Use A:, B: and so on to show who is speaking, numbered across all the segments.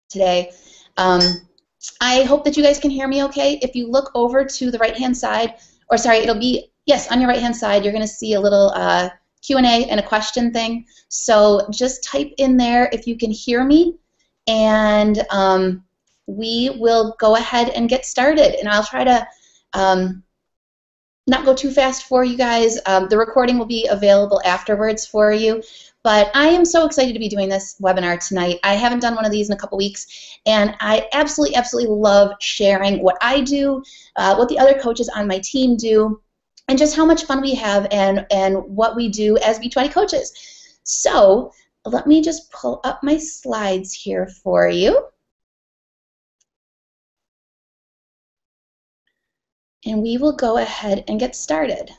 A: today. I hope that you guys can hear me okay. If you look over to the right-hand side, or sorry, it'll be, yes, on your right-hand side, you're going to see a little Q&A and a question thing. So just type in there if you can hear me, and we will go ahead and get started. And I'll try to not go too fast for you guys. The recording will be available afterwards for you. But I am so excited to be doing this webinar tonight. I haven't done one of these in a couple weeks, and I absolutely, absolutely love sharing what I do, what the other coaches on my team do, and just how much fun we have and what we do as Beachbody coaches. So let me just pull up my slides here for you. And we will go ahead and get started.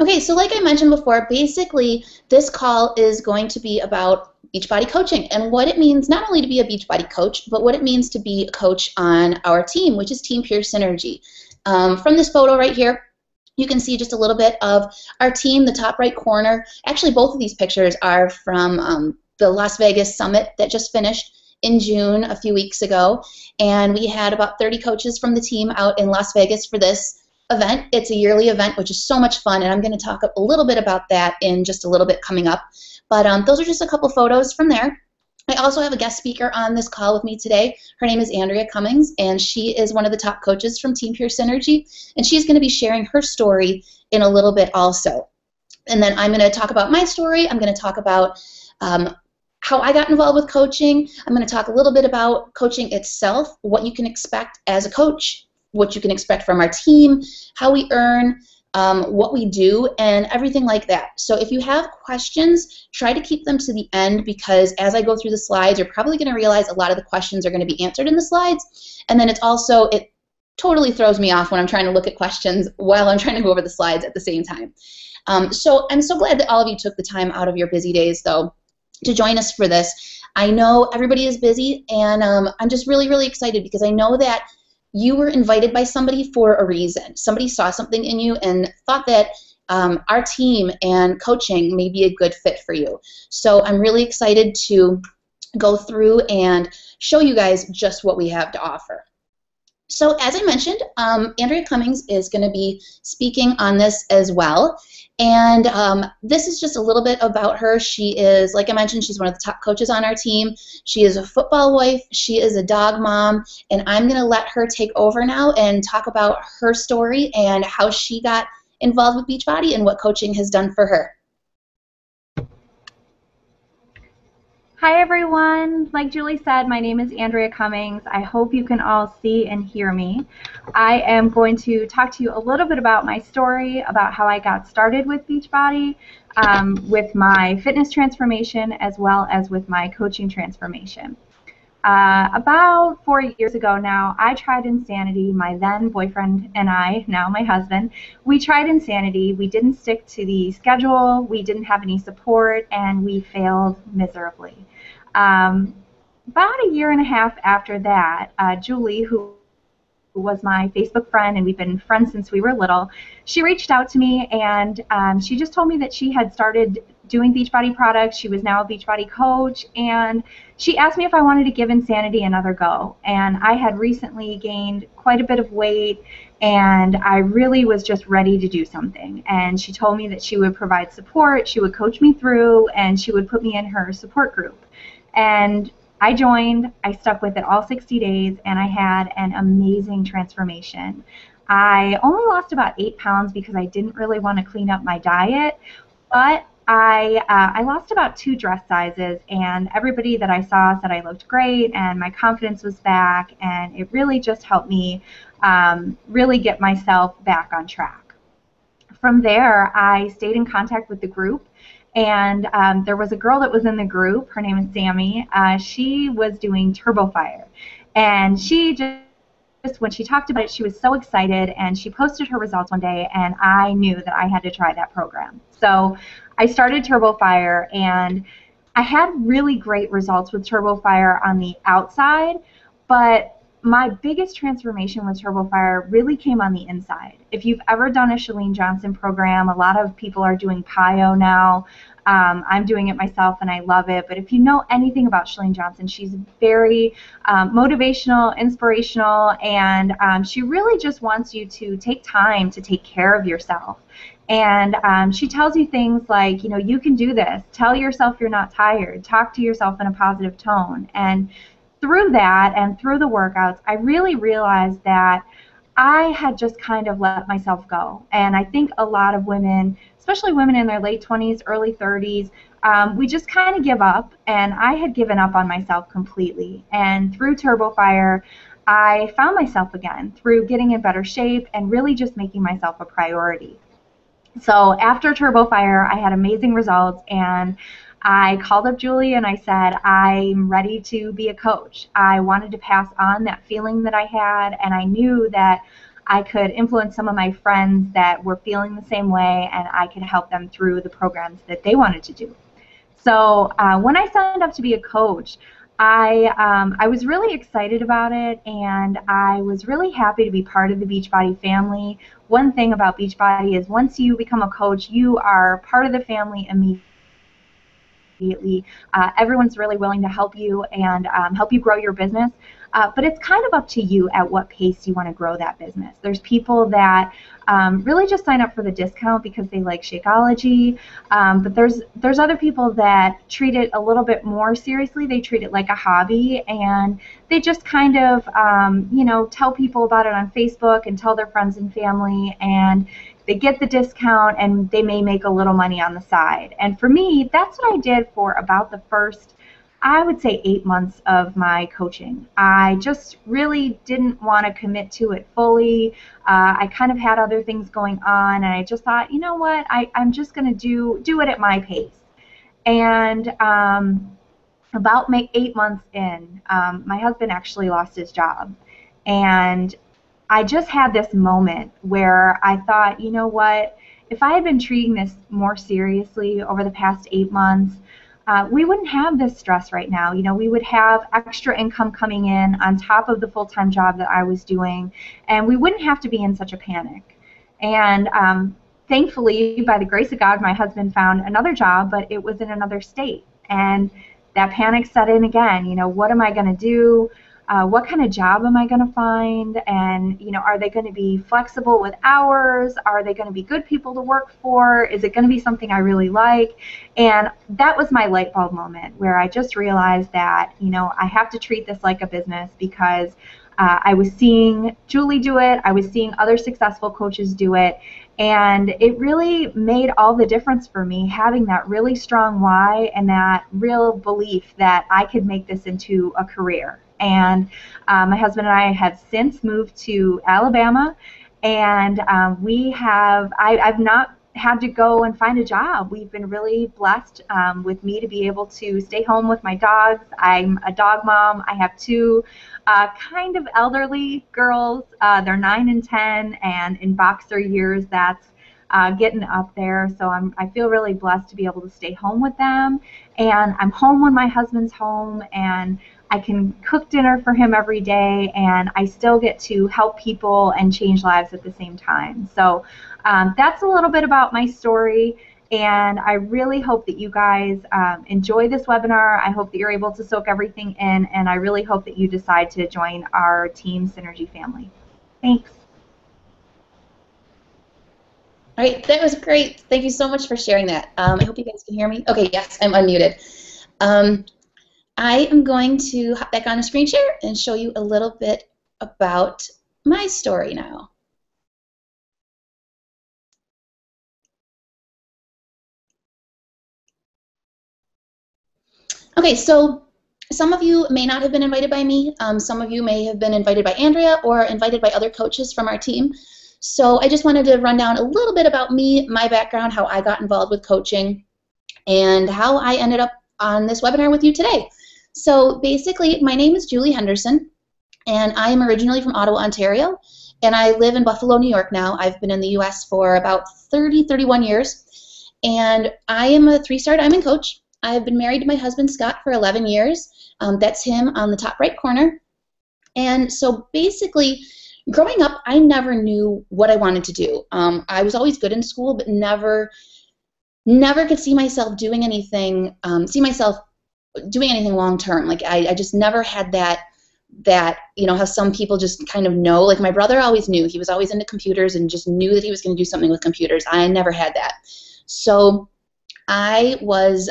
A: Okay, so like I mentioned before, basically this call is going to be about Beachbody coaching and what it means not only to be a Beachbody coach, but what it means to be a coach on our team, which is Team Pure Synergy. From this photo right here, you can see just a little bit of our team, the top right corner. Actually, both of these pictures are from the Las Vegas summit that just finished in June a few weeks ago. And we had about 30 coaches from the team out in Las Vegas for this event. It's a yearly event, which is so much fun, and I'm going to talk a little bit about that in just a little bit coming up. But those are just a couple photos from there. I also have a guest speaker on this call with me today. Her name is Andrea Cummings, and she is one of the top coaches from Team Pure Synergy, and she's going to be sharing her story in a little bit also. And then I'm going to talk about my story. I'm going to talk about how I got involved with coaching. I'm going to talk a little bit about coaching itself, what you can expect as a coach, what you can expect from our team, how we earn, what we do, and everything like that. So if you have questions, try to keep them to the end, because as I go through the slides, you're probably going to realize a lot of the questions are going to be answered in the slides. And then it's also, it totally throws me off when I'm trying to look at questions while I'm trying to go over the slides at the same time. So I'm so glad that all of you took the time out of your busy days, though, to join us for this. I know everybody is busy, and I'm just really, really excited because I know that you were invited by somebody for a reason. Somebody saw something in you and thought that our team and coaching may be a good fit for you. So I'm really excited to go through and show you guys just what we have to offer. So as I mentioned, Andrea Cummings is going to be speaking on this as well. And this is just a little bit about her. She is, like I mentioned, she's one of the top coaches on our team. She is a football wife. She is a dog mom. And I'm going to let her take over now and talk about her story and how she got involved with Beachbody and what coaching has done for her.
B: Hi everyone, like Julie said, my name is Andrea Cummings. I hope you can all see and hear me. I am going to talk to you a little bit about my story, about how I got started with Beachbody, with my fitness transformation, as well as with my coaching transformation. About 4 years ago now, I tried Insanity. My then boyfriend and I, now my husband, we tried Insanity. We didn't stick to the schedule, we didn't have any support, and we failed miserably. About a year and a half after that, Julie, who was my Facebook friend, and we've been friends since we were little, she reached out to me, and she just told me that she had started doing Beachbody products. She was now a Beachbody coach, and she asked me if I wanted to give Insanity another go. And I had recently gained quite a bit of weight, and I really was just ready to do something. And she told me that she would provide support, she would coach me through, and she would put me in her support group. And I joined, I stuck with it all 60 days, and I had an amazing transformation. I only lost about 8 pounds because I didn't really want to clean up my diet, but I lost about 2 dress sizes, and everybody that I saw said I looked great, and my confidence was back, and it really just helped me really get myself back on track. From there, I stayed in contact with the group, and there was a girl that was in the group. Her name is Sammy. She was doing TurboFire, and she just, when she talked about it, she was so excited, and she posted her results one day, and I knew that I had to try that program. So I started TurboFire, and I had really great results with TurboFire on the outside, but my biggest transformation with TurboFire really came on the inside. If you've ever done a Chalene Johnson program, a lot of people are doing PIO now. I'm doing it myself and I love it. But if you know anything about Chalene Johnson, she's very motivational, inspirational, and she really just wants you to take time to take care of yourself. And she tells you things like, you know, you can do this. Tell yourself you're not tired. Talk to yourself in a positive tone. And through that and through the workouts, I really realized that I had just kind of let myself go. And I think a lot of women, especially women in their late 20s, early 30s, we just kind of give up. And I had given up on myself completely. And through TurboFire, I found myself again through getting in better shape and really just making myself a priority. So after TurboFire, I had amazing results, and I called up Julie and I said, I'm ready to be a coach. I wanted to pass on that feeling that I had, and I knew that I could influence some of my friends that were feeling the same way, and I could help them through the programs that they wanted to do. So when I signed up to be a coach, I was really excited about it, and I was really happy to be part of the Beachbody family. One thing about Beachbody is once you become a coach, you are part of the family immediately. Everyone's really willing to help you and help you grow your business. But it's kind of up to you at what pace you want to grow that business. There's people that really just sign up for the discount because they like Shakeology. But there's other people that treat it a little bit more seriously. They treat it like a hobby, and they just kind of you know, tell people about it on Facebook and tell their friends and family, and they get the discount and they may make a little money on the side. And for me, that's what I did for about the first, I would say, 8 months of my coaching. I just really didn't want to commit to it fully. I kind of had other things going on, and I just thought, you know what, I'm just going to do it at my pace. And about 8 months in, my husband actually lost his job. And I just had this moment where I thought, you know what, if I had been treating this more seriously over the past 8 months, we wouldn't have this stress right now. You know, we would have extra income coming in on top of the full-time job that I was doing, and we wouldn't have to be in such a panic. And thankfully, by the grace of God, my husband found another job, but it was in another state. And that panic set in again. You know, what am I going to do? What kind of job am I going to find? And, you know, are they going to be flexible with hours? Are they going to be good people to work for? Is it going to be something I really like? And that was my light bulb moment where I just realized that, you know, I have to treat this like a business because I was seeing Julie do it. I was seeing other successful coaches do it. And it really made all the difference for me, having that really strong why and that real belief that I could make this into a career. And my husband and I have since moved to Alabama, and I've not had to go and find a job. We've been really blessed with me to be able to stay home with my dogs. I'm a dog mom. I have two kind of elderly girls. They're 9 and 10, and in boxer years, that's getting up there. So I feel really blessed to be able to stay home with them. And I'm home when my husband's home, and I can cook dinner for him every day, and I still get to help people and change lives at the same time. So that's a little bit about my story, and I really hope that you guys enjoy this webinar. I hope that you're able to soak everything in, and I really hope that you decide to join our Team Synergy family. Thanks.
A: All right, that was great. Thank you so much for sharing that. I hope you guys can hear me. Okay, yes, I'm unmuted. I am going to hop back on a screen share and show you a little bit about my story now. Okay, so some of you may not have been invited by me. Some of you may have been invited by Andrea or invited by other coaches from our team. So I just wanted to run down a little bit about me, my background, how I got involved with coaching, and how I ended up on this webinar with you today. So basically, my name is Julie Henderson, and I am originally from Ottawa, Ontario, and I live in Buffalo, New York now. I've been in the U.S. for about 31 years, and I am a 3-star diamond coach. I've been married to my husband, Scott, for 11 years. That's him on the top right corner. And so basically, growing up, I never knew what I wanted to do. I was always good in school, but never could see myself doing anything, long term. Like I just never had that, how some people just kind of know. Like my brother always knew. He was always into computers and just knew that he was going to do something with computers. I never had that. So I was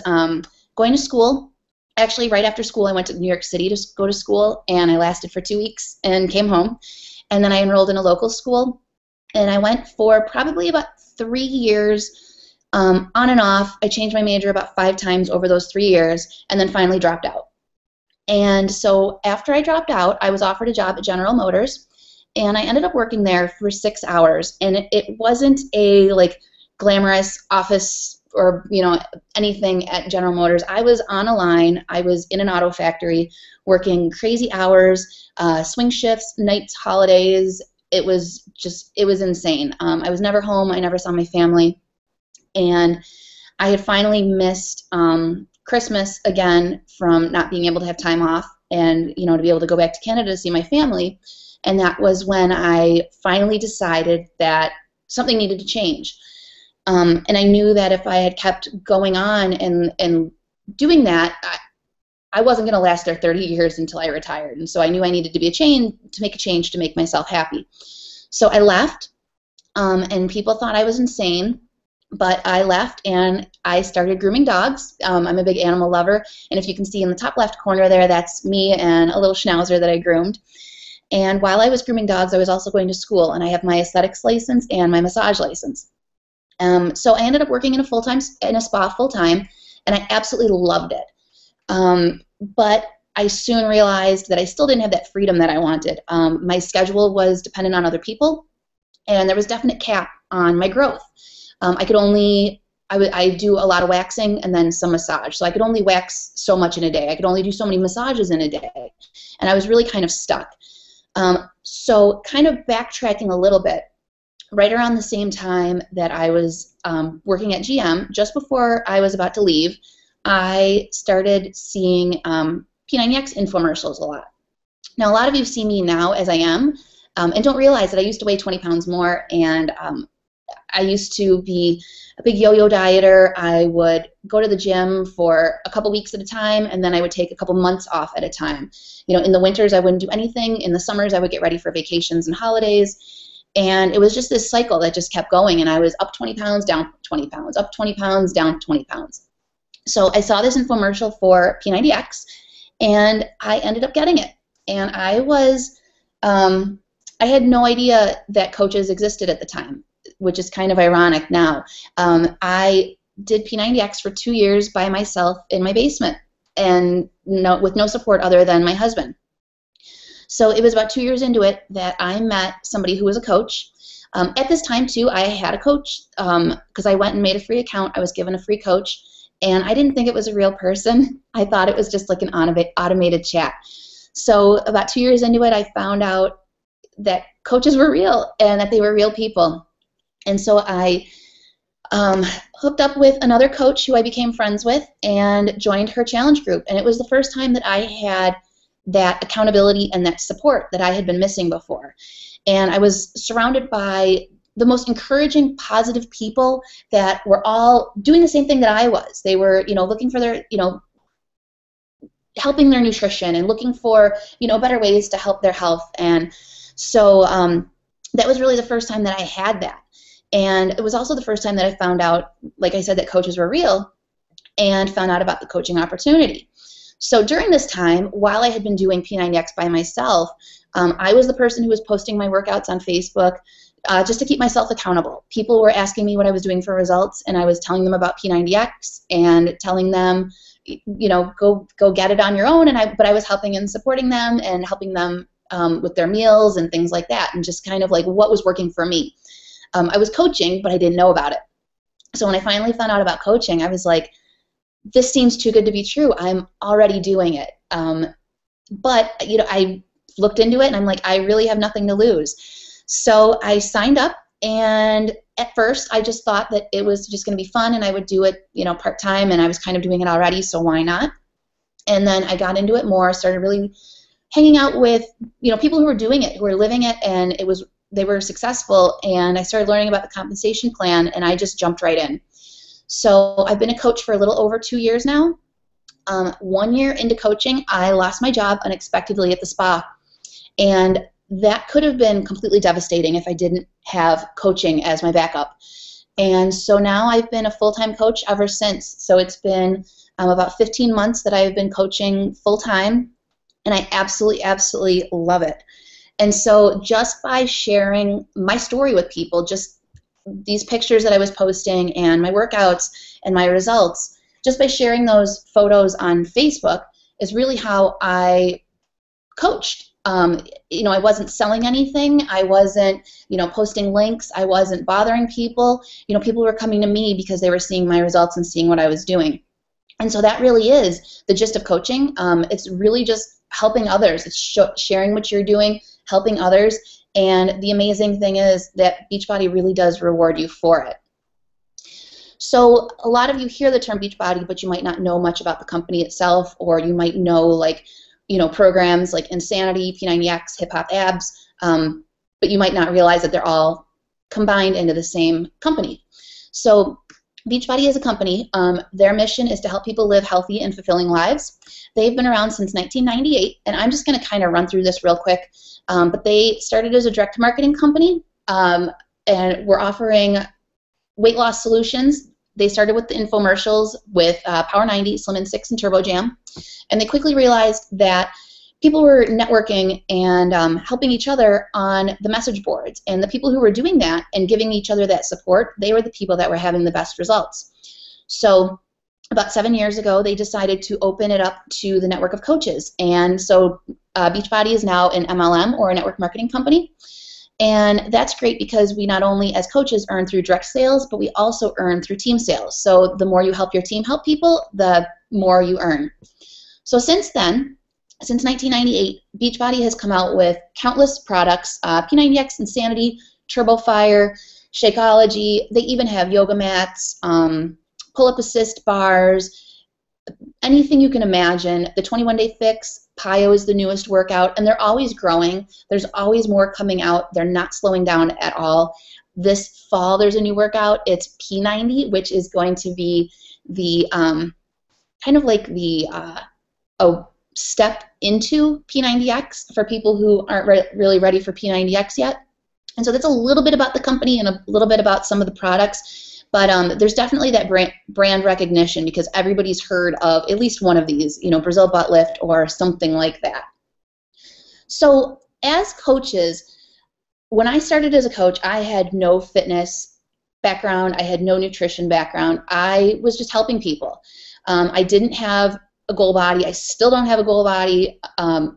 A: going to school. Actually, right after school, I went to New York City to go to school, and I lasted for 2 weeks and came home. And then I enrolled in a local school, and I went for probably about 3 years, on and off. I changed my major about 5 times over those 3 years, and then finally dropped out. And so after I dropped out, I was offered a job at General Motors, and I ended up working there for 6 hours. And it wasn't a like glamorous office or anything at General Motors. I was on a line. I was in an auto factory working crazy hours, swing shifts, nights, holidays. It was insane. I was never home. I never saw my family. And I had finally missed Christmas again from not being able to have time off and, to be able to go back to Canada to see my family. And that was when I finally decided that something needed to change. And I knew that if I had kept going on and doing that, I wasn't going to last there 30 years until I retired. And so I knew I needed to make a change to make myself happy. So I left, and people thought I was insane, but I left and I started grooming dogs. I'm a big animal lover, and if you can see in the top left corner there, that's me and a little schnauzer that I groomed. And while I was grooming dogs, I was also going to school, and I have my aesthetics license and my massage license. So I ended up working in a spa full-time, and I absolutely loved it. But I soon realized that I still didn't have that freedom that I wanted. My schedule was dependent on other people, and there was definite cap on my growth. I do a lot of waxing and then some massage, so I could only wax so much in a day. I could only do so many massages in a day, and I was really kind of stuck. So kind of backtracking a little bit, right around the same time that I was working at GM, just before I was about to leave, I started seeing P90X infomercials a lot. Now, a lot of you see me now as I am, and don't realize that I used to weigh 20 pounds more, and I used to be a big yo-yo dieter. I would go to the gym for a couple weeks at a time, and then I would take a couple months off at a time. In the winters, I wouldn't do anything. In the summers, I would get ready for vacations and holidays. And it was just this cycle that just kept going, and I was up 20 pounds, down 20 pounds, up 20 pounds, down 20 pounds. So I saw this infomercial for P90X, and I ended up getting it. And I had no idea that coaches existed at the time, which is kind of ironic now. I did P90X for 2 years by myself in my basement, and with no support other than my husband. So it was about 2 years into it that I met somebody who was a coach. At this time, too, I had a coach because I went and made a free account. I was given a free coach, and I didn't think it was a real person. I thought it was just like an automated chat. So about 2 years into it, I found out that coaches were real and that they were real people. And so I hooked up with another coach who I became friends with and joined her challenge group. And it was the first time that I had that accountability and that support that I had been missing before. And I was surrounded by the most encouraging, positive people that were all doing the same thing that I was. They were, looking for their, helping their nutrition and looking for, better ways to help their health. And so that was really the first time that I had that. And it was also the first time that I found out, like I said, that coaches were real, and found out about the coaching opportunity. So during this time, while I had been doing P90X by myself, I was the person who was posting my workouts on Facebook just to keep myself accountable. People were asking me what I was doing for results, and I was telling them about P90X and telling them, go get it on your own. But I was helping and supporting them and helping them with their meals and things like that, and just kind of like what was working for me. I was coaching, but I didn't know about it. So when I finally found out about coaching, I was like, this seems too good to be true. I'm already doing it. But I looked into it, and I'm like, I really have nothing to lose. So I signed up, and at first I just thought that it was just going to be fun, and I would do it, part-time, and I was kind of doing it already, so why not? And then I got into it more, started really hanging out with, people who were doing it, who were living it, and they were successful, and I started learning about the compensation plan, and I just jumped right in. So I've been a coach for a little over 2 years now. 1 year into coaching, I lost my job unexpectedly at the spa, and that could have been completely devastating if I didn't have coaching as my backup. And so now I've been a full-time coach ever since. So it's been about 15 months that I've been coaching full-time, and I absolutely, absolutely love it. And so just by sharing my story with people, just these pictures that I was posting and my workouts and my results, just by sharing those photos on Facebook is really how I coached. I wasn't selling anything. I wasn't, posting links. I wasn't bothering people. People were coming to me because they were seeing my results and seeing what I was doing. And so that really is the gist of coaching. It's really just helping others. It's sharing what you're doing, helping others. And the amazing thing is that Beachbody really does reward you for it. So a lot of you hear the term Beachbody, but you might not know much about the company itself, or you might know programs like Insanity, P90X, Hip Hop Abs, but you might not realize that they're all combined into the same company. So Beachbody is a company. Their mission is to help people live healthy and fulfilling lives. They've been around since 1998, and I'm just going to kind of run through this real quick. But they started as a direct marketing company, and we're offering weight loss solutions. They started with the infomercials with Power 90, Slim in 6, and Turbo Jam, and they quickly realized that people were networking and helping each other on the message boards, and the people who were doing that and giving each other that support, they were the people that were having the best results. So about 7 years ago, they decided to open it up to the network of coaches, and so Beachbody is now an MLM, or a network marketing company. And that's great because we not only as coaches earn through direct sales, but we also earn through team sales. So the more you help your team help people, the more you earn. So since then, since 1998, Beachbody has come out with countless products, P90X, Insanity, Turbo Fire, Shakeology. They even have yoga mats, pull-up assist bars, anything you can imagine. The 21-Day Fix, PiYo is the newest workout, and they're always growing. There's always more coming out. They're not slowing down at all. This fall, there's a new workout. It's P90, which is going to be the kind of like the a step into P90X for people who aren't really ready for P90X yet. And so that's a little bit about the company and a little bit about some of the products. But there's definitely that brand recognition because everybody's heard of at least one of these, Brazil Butt Lift or something like that. So as coaches, when I started as a coach, I had no fitness background. I had no nutrition background. I was just helping people. I didn't have a goal body. I still don't have a goal body.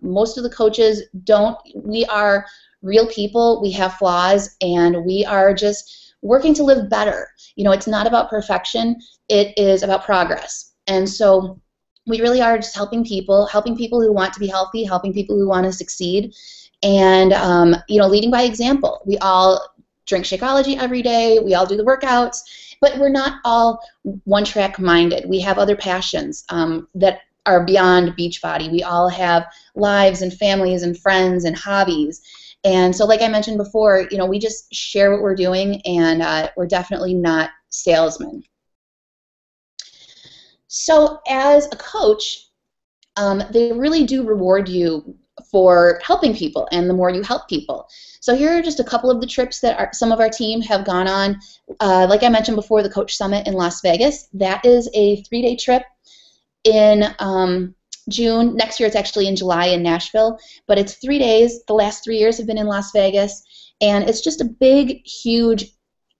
A: Most of the coaches don't. We are real people. We have flaws, and we are just working to live better. It's not about perfection. It is about progress. And so we really are just helping people who want to be healthy, helping people who want to succeed, and leading by example. We all drink Shakeology every day. We all do the workouts, but we're not all one-track minded. We have other passions that are beyond Beachbody. We all have lives and families and friends and hobbies. And so like I mentioned before, we just share what we're doing, and we're definitely not salesmen. So as a coach, they really do reward you for helping people, and the more you help people. So here are just a couple of the trips that some of our team have gone on. Like I mentioned before, the Coach Summit in Las Vegas. That is a 3-day trip in June. Next year it's actually in July in Nashville, but it's 3 days. The last 3 years have been in Las Vegas, and it's just a big, huge,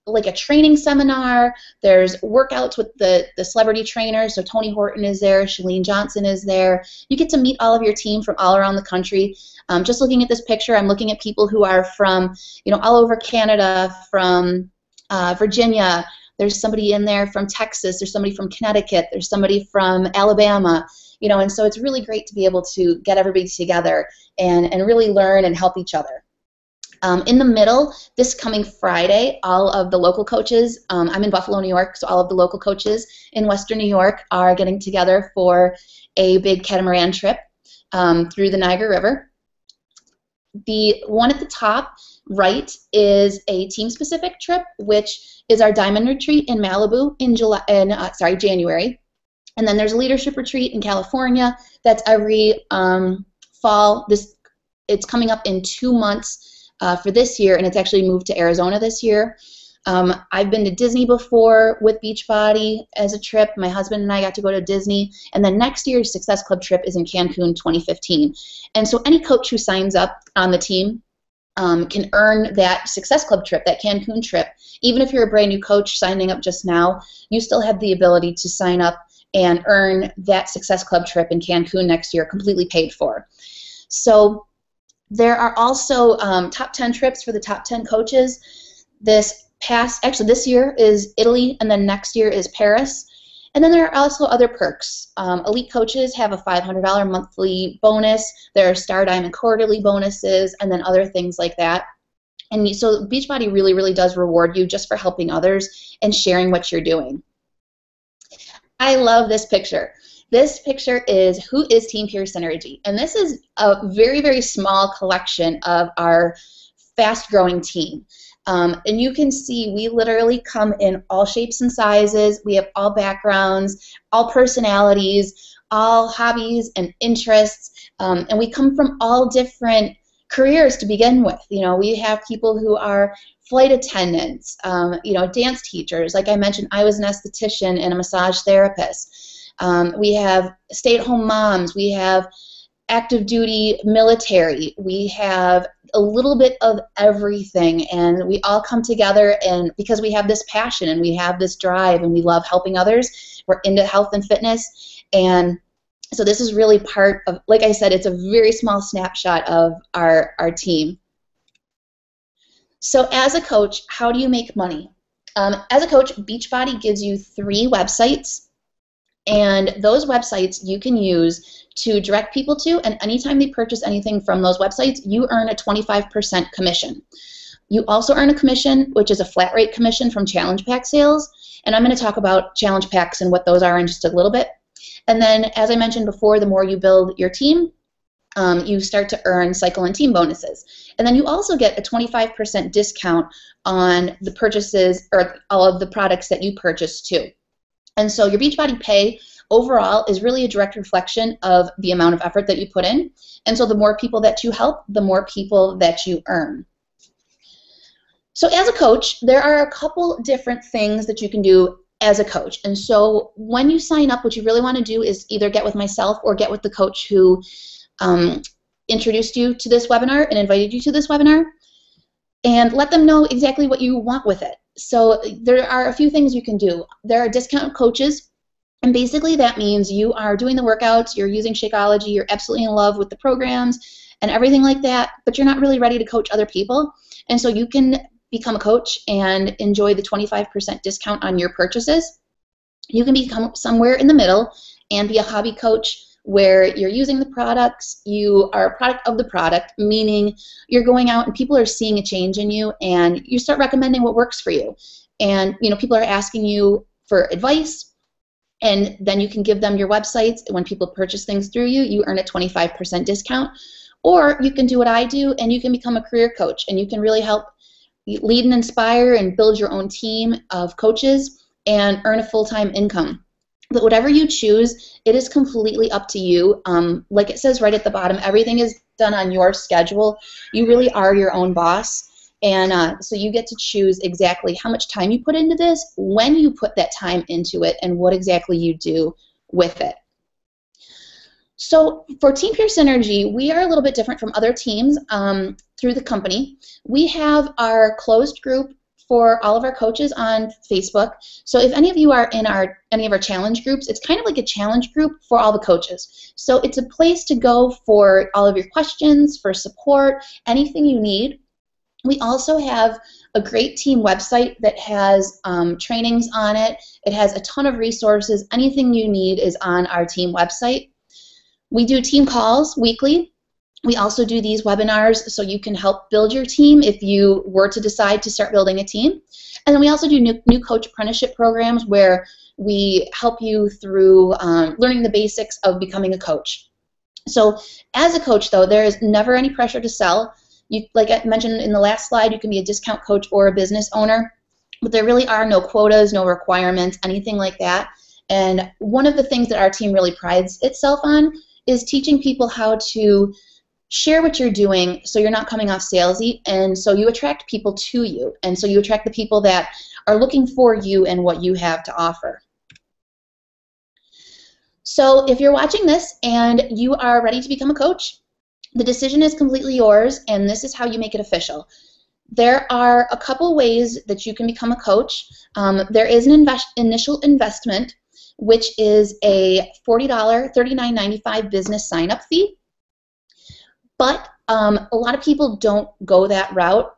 A: like a training seminar. There's workouts with the celebrity trainers, so Tony Horton is there, Chalene Johnson is there. You get to meet all of your team from all around the country. Just looking at this picture, I'm looking at people who are from, all over Canada, from Virginia. There's somebody in there from Texas. There's somebody from Connecticut. There's somebody from Alabama. And so it's really great to be able to get everybody together and really learn and help each other. In the middle, this coming Friday, all of the local coaches, I'm in Buffalo, New York, so all of the local coaches in Western New York are getting together for a big catamaran trip. through the Niagara River. The one at the top right is a team-specific trip, which is our Diamond Retreat in Malibu in January. And then there's a leadership retreat in California that's every fall. It's coming up in 2 months for this year, and it's actually moved to Arizona this year. I've been to Disney before with Beachbody as a trip. My husband and I got to go to Disney. And then next year's Success Club trip is in Cancun 2015. And so any coach who signs up on the team can earn that Success Club trip, that Cancun trip. Even if you're a brand new coach signing up just now, you still have the ability to sign up and earn that Success Club trip in Cancun next year completely paid for. So there are also top 10 trips for the top 10 coaches. This year is Italy, and then next year is Paris. And then there are also other perks. Elite coaches have a $500 monthly bonus. There are Star Diamond quarterly bonuses, and then other things like that. And so Beachbody really, really does reward you just for helping others and sharing what you're doing. I love this picture. This picture is Who is Team Pure Synergy? And this is a very, very small collection of our fast-growing team. And you can see we literally come in all shapes and sizes. We have all backgrounds, all personalities, all hobbies and interests, and we come from all different careers to begin with. You know, we have people who are flight attendants, dance teachers. Like I mentioned, I was an esthetician and a massage therapist. We have stay-at-home moms. We have active duty military. We have a little bit of everything, and we all come together, and because we have this passion and we have this drive and we love helping others, we're into health and fitness. And so this is really part of, like I said, it's a very small snapshot of our team. So as a coach, how do you make money? As a coach, Beachbody gives you 3 websites, and those websites you can use to direct people to, and anytime they purchase anything from those websites, you earn a 25% commission. You also earn a commission, which is a flat rate commission from challenge pack sales, and I'm going to talk about challenge packs and what those are in just a little bit. And then, as I mentioned before, the more you build your team, you start to earn cycle and team bonuses. And then you also get a 25% discount on the purchases, or all of the products that you purchase too. And so your Beachbody pay overall is really a direct reflection of the amount of effort that you put in. And so the more people that you help, the more people that you earn. So as a coach, there are a couple different things that you can do as a coach. And so when you sign up, what you really want to do is either get with myself or get with the coach who introduced you to this webinar and invited you to this webinar, and let them know exactly what you want with it. So there are a few things you can do. There are discount coaches, and basically that means you are doing the workouts, you're using Shakeology, you're absolutely in love with the programs and everything like that, but you're not really ready to coach other people. And so you can become a coach and enjoy the 25% discount on your purchases. You can become somewhere in the middle and be a hobby coach where you're using the products, you are a product of the product, meaning you're going out and people are seeing a change in you, and you start recommending what works for you. And people are asking you for advice, and then you can give them your websites. When people purchase things through you, you earn a 25% discount. Or you can do what I do, and you can become a career coach, and you can really help lead and inspire and build your own team of coaches and earn a full-time income. But whatever you choose, it is completely up to you. Like it says right at the bottom, everything is done on your schedule. You really are your own boss. And so you get to choose exactly how much time you put into this, when you put that time into it, and what exactly you do with it. So for Team Pure Synergy, we are a little bit different from other teams through the company. We have our closed group for all of our coaches on Facebook. So if any of you are in any of our challenge groups, it's kind of like a challenge group for all the coaches. So it's a place to go for all of your questions, for support, anything you need. We also have a great team website that has trainings on it. It has a ton of resources. Anything you need is on our team website. We do team calls weekly. We also do these webinars so you can help build your team if you were to decide to start building a team. And then we also do new coach apprenticeship programs where we help you through learning the basics of becoming a coach. So as a coach, though, there is never any pressure to sell. You, like I mentioned in the last slide, you can be a discount coach or a business owner, but there really are no quotas, no requirements, anything like that. And one of the things that our team really prides itself on is teaching people how to share what you're doing so you're not coming off salesy, and so you attract people to you, and so you attract the people that are looking for you and what you have to offer. So if you're watching this and you are ready to become a coach, the decision is completely yours, and this is how you make it official. There are a couple ways that you can become a coach. There is an initial investment, which is a $40, $39.95 business sign-up fee. But a lot of people don't go that route.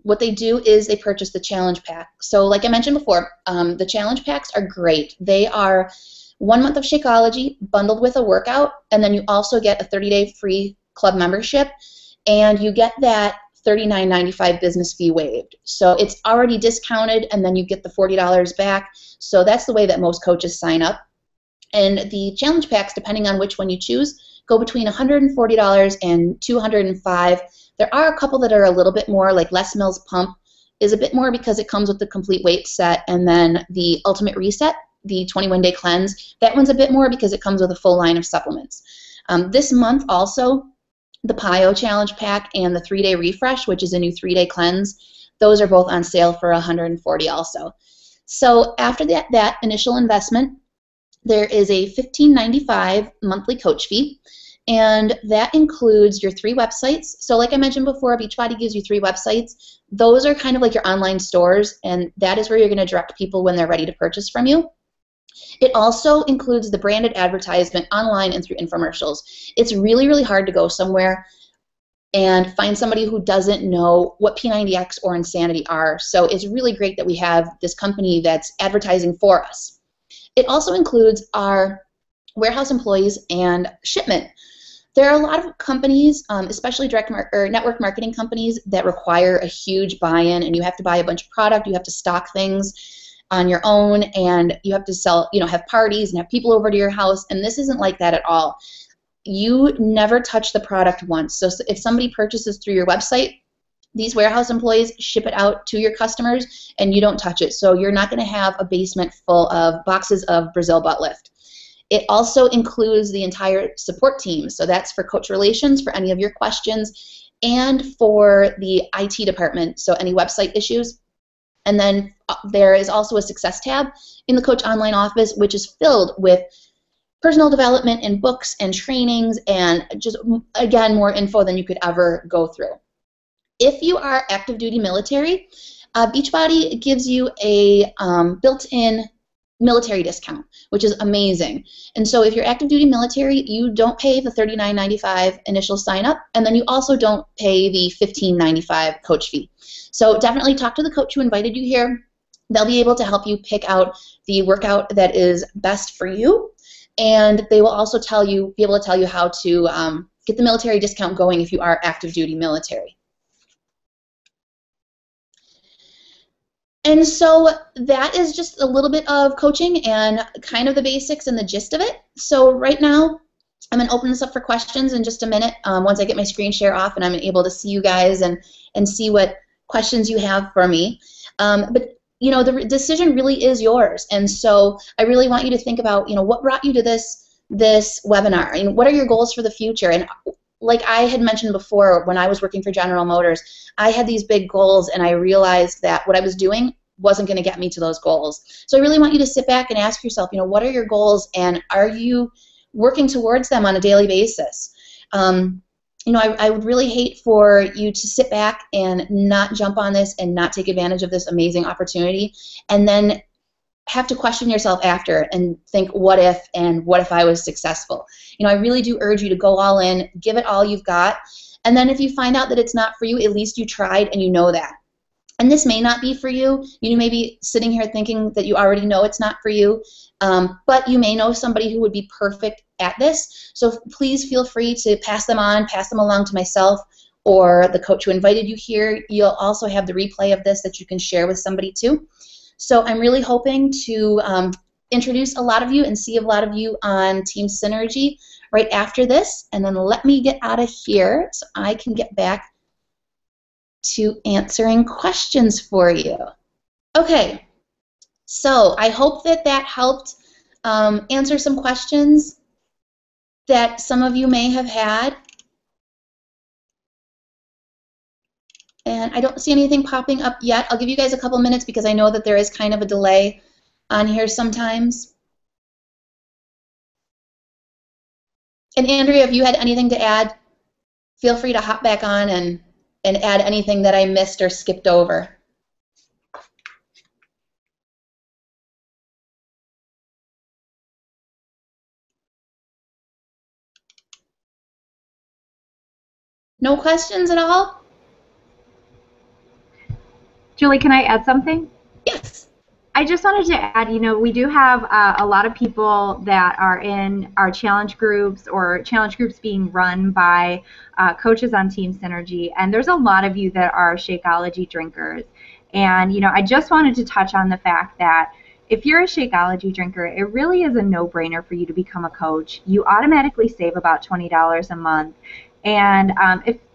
A: What they do is they purchase the challenge pack. So like I mentioned before, the challenge packs are great. They are 1 month of Shakeology bundled with a workout, and then you also get a 30-day free club membership, and you get that $39.95 business fee waived. So it's already discounted, and then you get the $40 back. So that's the way that most coaches sign up. And the challenge packs, depending on which one you choose, go between $140 and $205. There are a couple that are a little bit more, like Les Mills Pump is a bit more because it comes with the complete weight set, and then the Ultimate Reset, the 21-day cleanse, that one's a bit more because it comes with a full line of supplements. This month also, the PIO Challenge Pack and the 3-day Refresh, which is a new 3-day cleanse, those are both on sale for $140 also. So after that initial investment, there is a $15.95 monthly coach fee, and that includes your 3 websites. So like I mentioned before, Beachbody gives you 3 websites. Those are kind of like your online stores, and that is where you're going to direct people when they're ready to purchase from you. It also includes the branded advertisement online and through infomercials. It's really, really hard to go somewhere and find somebody who doesn't know what P90X or Insanity are. So it's really great that we have this company that's advertising for us. It also includes our warehouse employees and shipment. There are a lot of companies, especially network marketing companies, that require a huge buy-in, and you have to buy a bunch of product, you have to stock things on your own, and you have to sell, have parties and have people over to your house, and this isn't like that at all. You never touch the product once. So if somebody purchases through your website, these warehouse employees ship it out to your customers, and you don't touch it. So you're not going to have a basement full of boxes of Brazil butt lift. It also includes the entire support team. So that's for coach relations, for any of your questions, and for the IT department, so any website issues. And then there is also a success tab in the Coach Online office, which is filled with personal development and books and trainings and just, again, more info than you could ever go through. If you are active duty military, Beachbody gives you a built-in military discount, which is amazing. And so if you're active duty military, you don't pay the $39.95 initial sign up, and then you also don't pay the $15.95 coach fee. So definitely talk to the coach who invited you here. They'll be able to help you pick out the workout that is best for you, and they will also be able to tell you how to get the military discount going if you are active duty military. And so that is just a little bit of coaching and kind of the basics and the gist of it. So right now, I'm going to open this up for questions in just a minute once I get my screen share off and I'm able to see you guys and see what questions you have for me. But the decision really is yours. And so I really want you to think about, what brought you to this webinar? And what are your goals for the future? And like I had mentioned before, when I was working for General Motors, I had these big goals, and I realized that what I was doing wasn't going to get me to those goals. So I really want you to sit back and ask yourself, what are your goals, and are you working towards them on a daily basis? I would really hate for you to sit back and not jump on this and not take advantage of this amazing opportunity, and then have to question yourself after and think, what if, and what if I was successful? I really do urge you to go all in, give it all you've got, and then if you find out that it's not for you, at least you tried and you know that. And this may not be for you. You may be sitting here thinking that you already know it's not for you, but you may know somebody who would be perfect at this. So please feel free to pass them along to myself or the coach who invited you here. You'll also have the replay of this that you can share with somebody too. So I'm really hoping to introduce a lot of you and see a lot of you on Team Synergy right after this, and then let me get out of here so I can get back to answering questions for you. Okay, so I hope that that helped answer some questions that some of you may have had. And I don't see anything popping up yet. I'll give you guys a couple minutes because I know that there is kind of a delay on here sometimes. And Andrea, if you had anything to add, feel free to hop back on and add anything that I missed or skipped over. No questions at all?
B: Julie, can I add something?
A: Yes.
B: I just wanted to add, you know, we do have a lot of people that are in our challenge groups or challenge groups being run by coaches on Team Synergy, and there's a lot of you that are Shakeology drinkers. And, you know, I just wanted to touch on the fact that if you're a Shakeology drinker, it really is a no-brainer for you to become a coach. You automatically save about $20 a month. And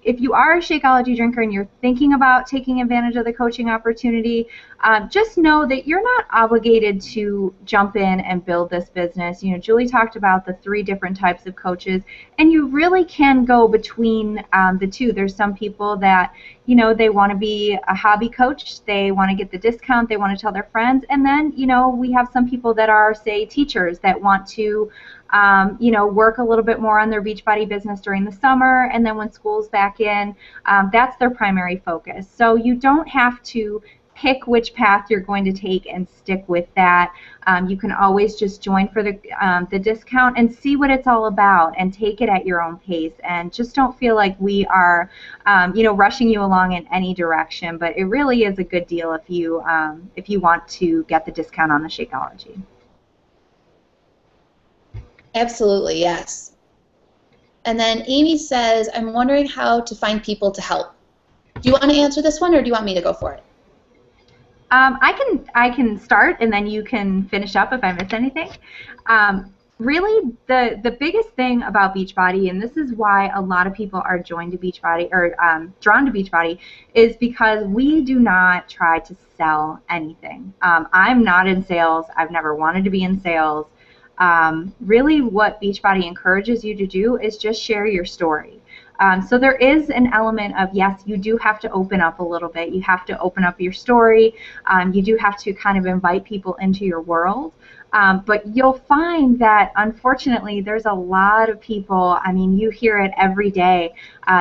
B: if you are a Shakeology drinker and you're thinking about taking advantage of the coaching opportunity, just know that you're not obligated to jump in and build this business. You know, Julie talked about the 3 different types of coaches, and you really can go between the 2. There's some people that, you know, they want to be a hobby coach, they want to get the discount, they want to tell their friends, and then, you know, we have some people that are, say, teachers that want to you know, work a little bit more on their Beachbody business during the summer, and then when school's back in, that's their primary focus. So you don't have to pick which path you're going to take and stick with that. You can always just join for the discount and see what it's all about and take it at your own pace, and just don't feel like we are you know, rushing you along in any direction. But it really is a good deal if you want to get the discount on the Shakeology.
A: Absolutely, yes. And then Amy says, I'm wondering how to find people to help. Do you want to answer this one, or do you want me to go for it?
B: I can start, and then you can finish up if I miss anything. Really, the biggest thing about Beachbody, and this is why a lot of people are joined to Beachbody or drawn to Beachbody, is because we do not try to sell anything. I'm not in sales. I've never wanted to be in sales. Really what Beachbody encourages you to do is just share your story. So there is an element of, yes, you do have to open up a little bit. You have to open up your story. You do have to kind of invite people into your world. But you'll find that, unfortunately, there's a lot of people. I mean, you hear it every day.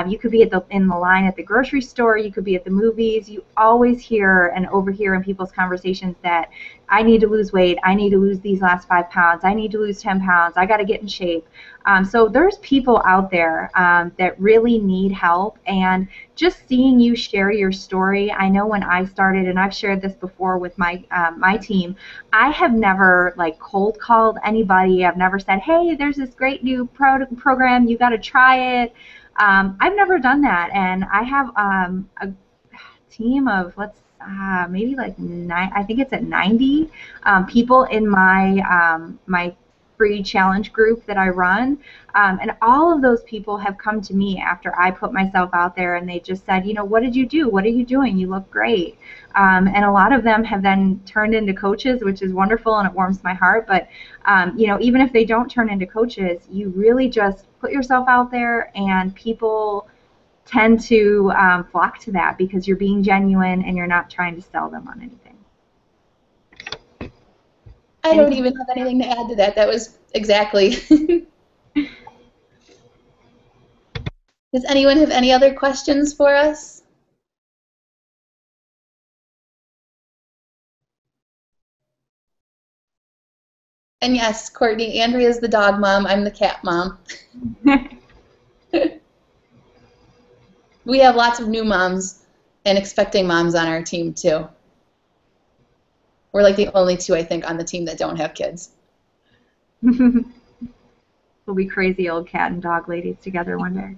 B: You could be in the line at the grocery store. You could be at the movies. You always hear and overhear in people's conversations that I need to lose weight. I need to lose these last 5 pounds. I need to lose 10 pounds. I got to get in shape. So there's people out there that really need help, and just seeing you share your story. I know when I started, and I've shared this before with my my team, I have never like cold called anybody. I've never said, hey, there's this great new program, you got to try it. I've never done that, and I have a team of maybe like I think it's at 90 people in my my free challenge group that I run, and all of those people have come to me after I put myself out there, and they just said, you know, what did you do? What are you doing? You look great. And a lot of them have then turned into coaches, which is wonderful, and it warms my heart. But you know, even if they don't turn into coaches, you really just put yourself out there, and people tend to flock to that because you're being genuine and you're not trying to sell them on anything.
A: I don't even have anything to add to that. That was exactly. Does anyone have any other questions for us? And yes, Courtney, Andrea's the dog mom. I'm the cat mom. We have lots of new moms and expecting moms on our team, too. We're like the only 2, I think, on the team that don't have kids.
B: We'll be crazy old cat and dog ladies together one day.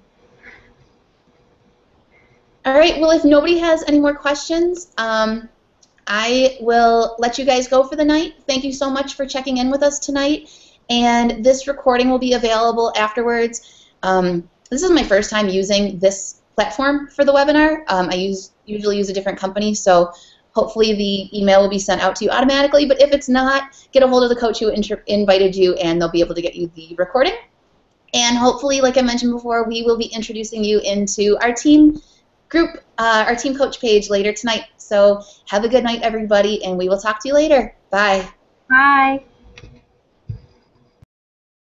A: All right, well, if nobody has any more questions, I will let you guys go for the night. Thank you so much for checking in with us tonight. and this recording will be available afterwards. This is my first time using this platform for the webinar. I usually use a different company, so hopefully the email will be sent out to you automatically, but if it's not, get a hold of the coach who invited you, and they'll be able to get you the recording. And hopefully, like I mentioned before, we will be introducing you into our team group, our team coach page later tonight. So have a good night, everybody, and we will talk to you later. Bye.
B: Bye.